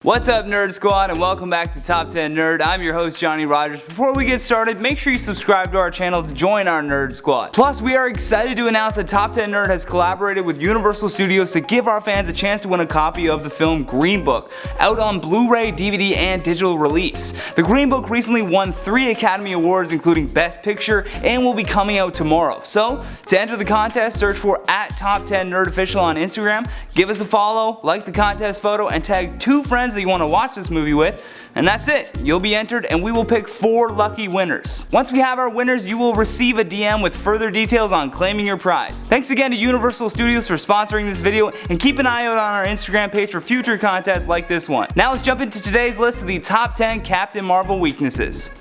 What's up, Nerd Squad, and welcome back to Top 10 Nerd. I'm your host, Johnny Rogers. Before we get started, make sure you subscribe to our channel to join our Nerd Squad. Plus, we are excited to announce that Top 10 Nerd has collaborated with Universal Studios to give our fans a chance to win a copy of the film Green Book, out on Blu-ray, DVD, and digital release. The Green Book recently won 3 Academy Awards, including Best Picture, and will be coming out tomorrow. So, to enter the contest, search for @Top10NerdOfficial on Instagram, give us a follow, like the contest photo, and tag 2 friends that you want to watch this movie with, and that's it. You'll be entered and we will pick 4 lucky winners. Once we have our winners, you will receive a DM with further details on claiming your prize. Thanks again to Universal Studios for sponsoring this video, and keep an eye out on our Instagram page for future contests like this one. Now let's jump into today's list of the top 10 Captain Marvel weaknesses.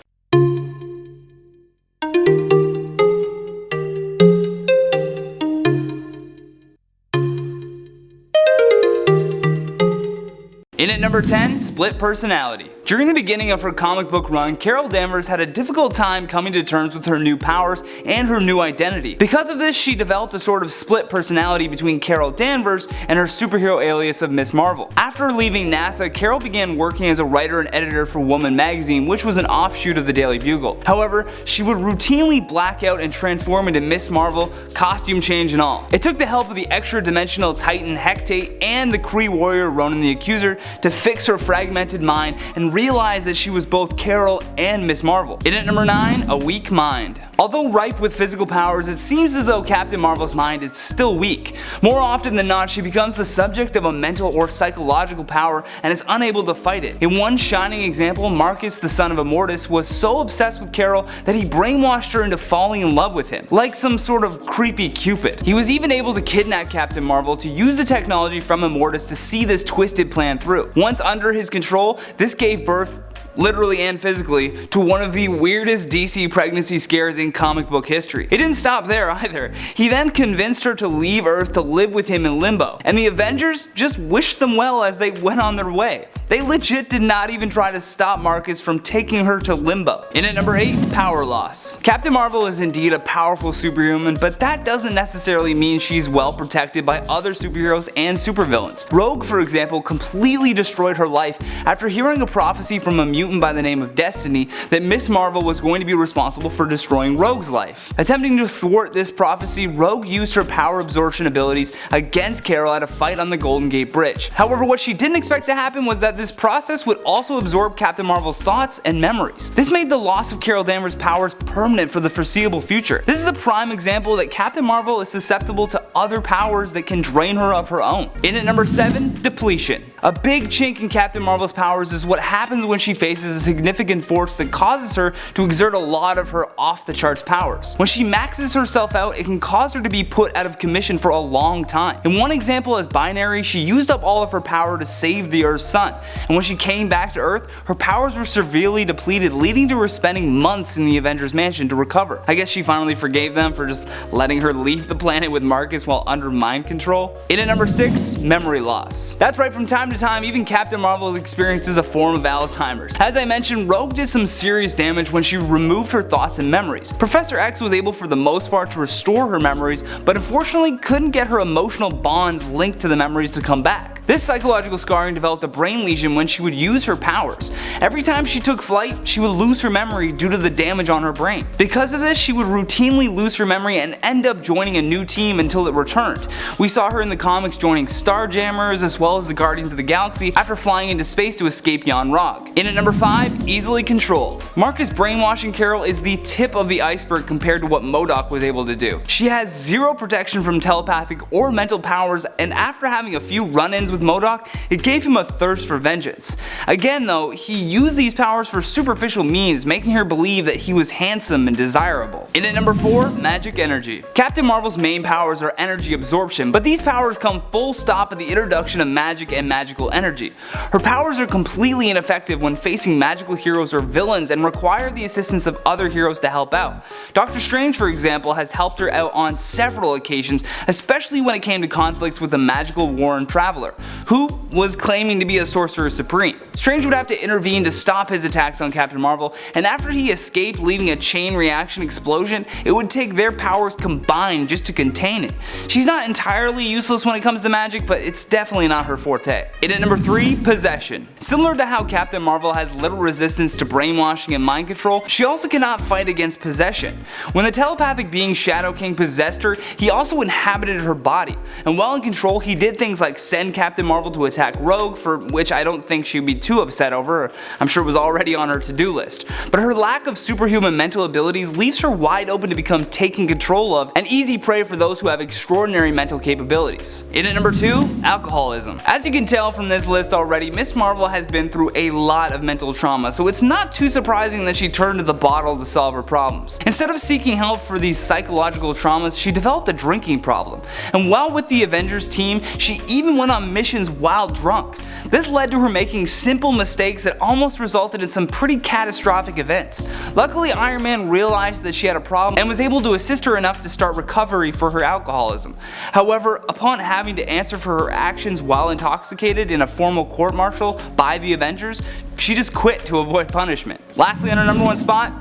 In at number 10, split personality. During the beginning of her comic book run, Carol Danvers had a difficult time coming to terms with her new powers and her new identity. Because of this, she developed a sort of split personality between Carol Danvers and her superhero alias of Ms. Marvel. After leaving NASA, Carol began working as a writer and editor for Woman magazine, which was an offshoot of the Daily Bugle. However, she would routinely black out and transform into Ms. Marvel, costume change and all. It took the help of the extra-dimensional Titan Hecate and the Kree warrior Ronan the Accuser to fix her fragmented mind and realize that she was both Carol and Ms. Marvel. In at number 9, a weak mind. Although ripe with physical powers, it seems as though Captain Marvel's mind is still weak. More often than not, she becomes the subject of a mental or psychological power and is unable to fight it. In one shining example, Marcus, the son of Immortus, was so obsessed with Carol that he brainwashed her into falling in love with him, like some sort of creepy Cupid. He was even able to kidnap Captain Marvel to use the technology from Immortus to see this twisted plan through. Once under his control, this gave birth, literally and physically, to one of the weirdest DC pregnancy scares in comic book history. It didn't stop there either. He then convinced her to leave Earth to live with him in Limbo, and the Avengers just wished them well as they went on their way. They legit did not even try to stop Marcus from taking her to Limbo. In at number 8, power loss. Captain Marvel is indeed a powerful superhuman, but that doesn't necessarily mean she's well protected by other superheroes and supervillains. Rogue, for example, completely destroyed her life after hearing a prophecy from a mutant by the name of Destiny that Ms. Marvel was going to be responsible for destroying Rogue's life. Attempting to thwart this prophecy, Rogue used her power absorption abilities against Carol at a fight on the Golden Gate Bridge. However, what she didn't expect to happen was that this process would also absorb Captain Marvel's thoughts and memories. This made the loss of Carol Danvers' powers permanent for the foreseeable future. This is a prime example that Captain Marvel is susceptible to other powers that can drain her of her own. In at number 7, depletion. A big chink in Captain Marvel's powers is what happens when she faces a significant force that causes her to exert a lot of her off-the-charts powers. When she maxes herself out, it can cause her to be put out of commission for a long time. In one example as Binary, she used up all of her power to save the Earth's sun, and when she came back to Earth, her powers were severely depleted, leading to her spending months in the Avengers mansion to recover. I guess she finally forgave them for just letting her leave the planet with Marcus while under mind control. In at number 6, memory loss. That's right, from time to time, even Captain Marvel experiences a form of Alzheimer's. As I mentioned, Rogue did some serious damage when she removed her thoughts and memories. Professor X was able for the most part to restore her memories, but unfortunately couldn't get her emotional bonds linked to the memories to come back. This psychological scarring developed a brain lesion when she would use her powers. Every time she took flight, she would lose her memory due to the damage on her brain. Because of this, she would routinely lose her memory and end up joining a new team until it returned. We saw her in the comics joining Starjammers as well as the Guardians of the Galaxy after flying into space to escape Yon Rog. In at number 5, easily controlled. Marcus brainwashing Carol is the tip of the iceberg compared to what MODOK was able to do. She has zero protection from telepathic or mental powers, and after having a few run-ins with MODOK, it gave him a thirst for vengeance. Again though, he used these powers for superficial means, making her believe that he was handsome and desirable. In at number 4, magic energy. Captain Marvel's main powers are energy absorption, but these powers come full stop at the introduction of magic and magical energy. Her powers are completely ineffective when facing magical heroes or villains and require the assistance of other heroes to help out. Doctor Strange, for example, has helped her out on several occasions, especially when it came to conflicts with the magical Warren Traveler. who was claiming to be a Sorcerer Supreme. Strange would have to intervene to stop his attacks on Captain Marvel, and after he escaped leaving a chain reaction explosion, it would take their powers combined just to contain it. She's not entirely useless when it comes to magic, but it's definitely not her forte. In at number 3, possession. Similar to how Captain Marvel has little resistance to brainwashing and mind control, she also cannot fight against possession. When the telepathic being Shadow King possessed her, he also inhabited her body, and while in control he did things like send Captain Marvel to attack Rogue, for which I don't think she'd be too upset over. I'm sure it was already on her to-do list. But her lack of superhuman mental abilities leaves her wide open to become taken control of, and easy prey for those who have extraordinary mental capabilities. In at number 2, alcoholism. As you can tell from this list already, Miss Marvel has been through a lot of mental trauma, so it's not too surprising that she turned to the bottle to solve her problems. Instead of seeking help for these psychological traumas, she developed a drinking problem, and while with the Avengers team, she even went on missions while drunk. This led to her making simple mistakes that almost resulted in some pretty catastrophic events. Luckily, Iron Man realized that she had a problem and was able to assist her enough to start recovery for her alcoholism. However, upon having to answer for her actions while intoxicated in a formal court-martial by the Avengers, she just quit to avoid punishment. Lastly, on her number 1 spot,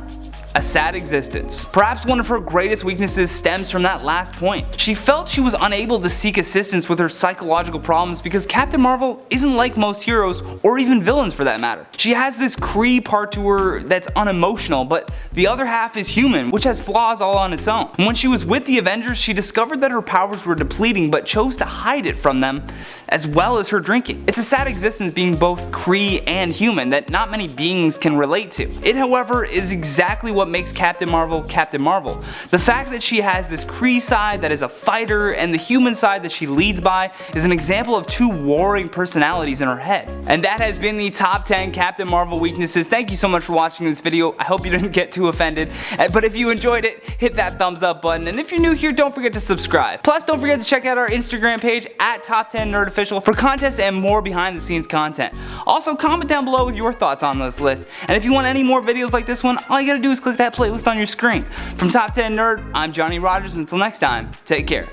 a sad existence. Perhaps one of her greatest weaknesses stems from that last point. She felt she was unable to seek assistance with her psychological problems because Captain Marvel isn't like most heroes, or even villains for that matter. She has this Kree part to her that's unemotional, but the other half is human, which has flaws all on its own. And when she was with the Avengers, she discovered that her powers were depleting but chose to hide it from them, as well as her drinking. It's a sad existence being both Kree and human that not many beings can relate to. It, however, is exactly what makes Captain Marvel Captain Marvel. The fact that she has this Kree side that is a fighter and the human side that she leads by is an example of 2 warring personalities in her head. And that has been the top 10 Captain Marvel weaknesses. Thank you so much for watching this video. I hope you didn't get too offended, but if you enjoyed it, hit that thumbs up button, and if you're new here, don't forget to subscribe. Plus, don't forget to check out our Instagram page at Top10NerdOfficial for contests and more behind the scenes content. Also, comment down below with your thoughts on this list, and if you want any more videos like this one, all you gotta do is click that playlist on your screen. From Top 10 Nerd, I'm Johnny Rogers. Until next time, take care.